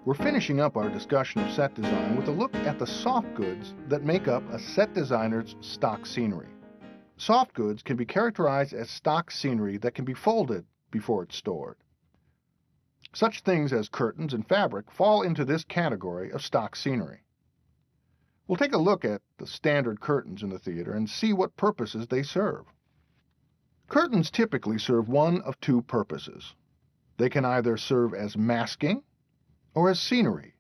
We're finishing up our discussion of set design with a look at the soft goods that make up a set designer's stock scenery. Soft goods can be characterized as stock scenery that can be folded before it's stored. Such things as curtains and fabric fall into this category of stock scenery. We'll take a look at the standard curtains in the theater and see what purposes they serve. Curtains typically serve one of two purposes. They can either serve as masking or as scenery.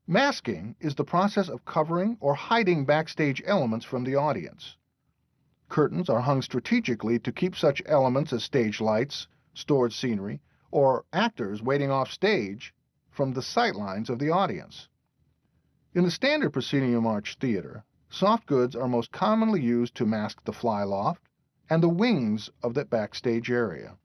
Masking is the process of covering or hiding backstage elements from the audience. Curtains are hung strategically to keep such elements as stage lights, stored scenery, or actors waiting off stage from the sightlines of the audience. In the standard proscenium arch theater, soft goods are most commonly used to mask the flyloft and the wings of that backstage area.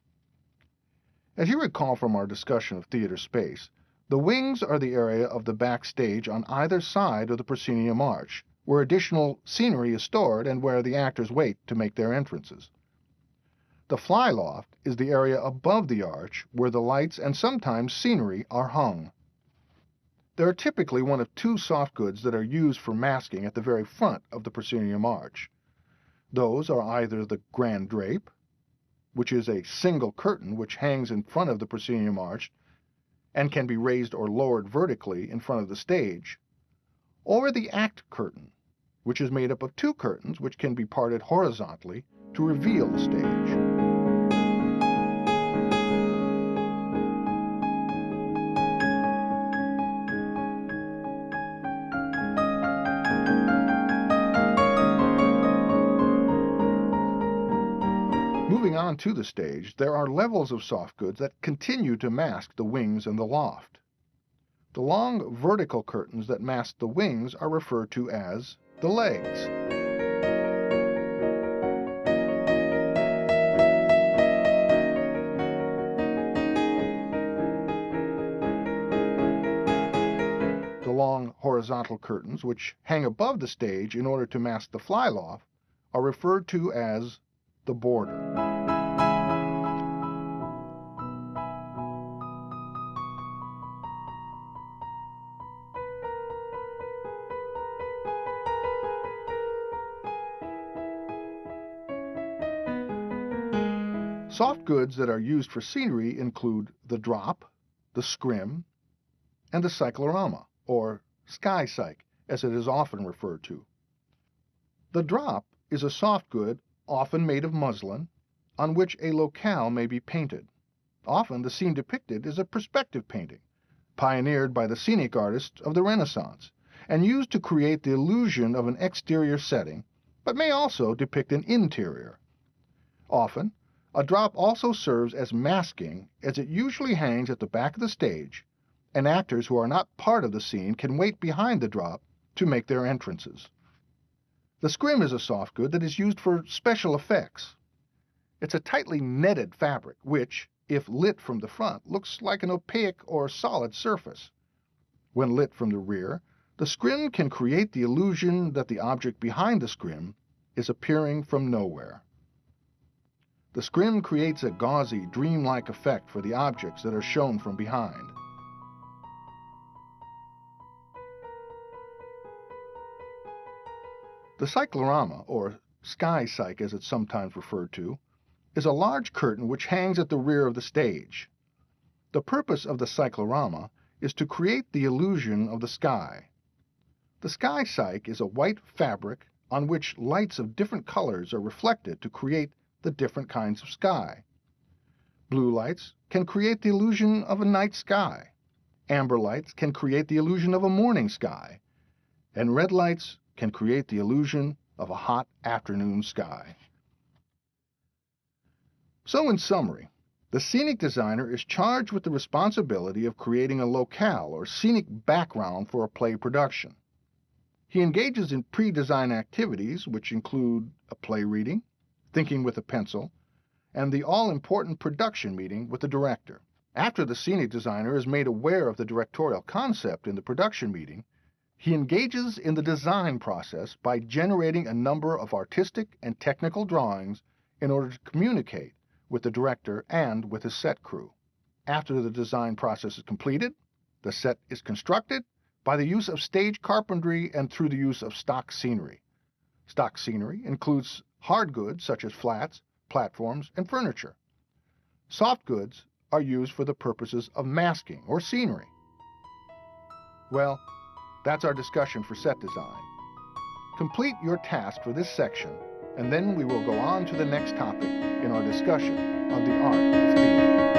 As you recall from our discussion of theater space, the wings are the area of the backstage on either side of the proscenium arch, where additional scenery is stored and where the actors wait to make their entrances. The flyloft is the area above the arch where the lights and sometimes scenery are hung. There are typically one of two soft goods that are used for masking at the very front of the proscenium arch. Those are either the grand drape, which is a single curtain which hangs in front of the proscenium arch and can be raised or lowered vertically in front of the stage, or the act curtain, which is made up of two curtains which can be parted horizontally to reveal the stage. Moving on to the stage, there are levels of soft goods that continue to mask the wings and the loft. The long vertical curtains that mask the wings are referred to as the legs. The long horizontal curtains, which hang above the stage in order to mask the flyloft, are referred to as the border. Soft goods that are used for scenery include the drop, the scrim, and the cyclorama, or sky cyc, as it is often referred to. The drop is a soft good often made of muslin, on which a locale may be painted. Often the scene depicted is a perspective painting, pioneered by the scenic artists of the Renaissance, and used to create the illusion of an exterior setting, but may also depict an interior. Often, a drop also serves as masking, as it usually hangs at the back of the stage, and actors who are not part of the scene can wait behind the drop to make their entrances. The scrim is a soft good that is used for special effects. It's a tightly netted fabric which, if lit from the front, looks like an opaque or solid surface. When lit from the rear, the scrim can create the illusion that the object behind the scrim is appearing from nowhere. The scrim creates a gauzy, dreamlike effect for the objects that are shown from behind. The cyclorama, or sky cyc as it's sometimes referred to, is a large curtain which hangs at the rear of the stage. The purpose of the cyclorama is to create the illusion of the sky. The sky cyc is a white fabric on which lights of different colors are reflected to create the different kinds of sky. Blue lights can create the illusion of a night sky. Amber lights can create the illusion of a morning sky. And red lights can create the illusion of a hot afternoon sky. So in summary, the scenic designer is charged with the responsibility of creating a locale or scenic background for a play production. He engages in pre-design activities which include a play reading, thinking with a pencil, and the all-important production meeting with the director. After the scenic designer is made aware of the directorial concept in the production meeting, he engages in the design process by generating a number of artistic and technical drawings in order to communicate with the director and with his set crew. After the design process is completed, The set is constructed by the use of stage carpentry and through the use of stock scenery. Stock scenery includes hard goods such as flats, platforms, and furniture. Soft goods are used for the purposes of masking or scenery. Well, that's our discussion for set design. Complete your task for this section, and then we will go on to the next topic in our discussion of the art of theater.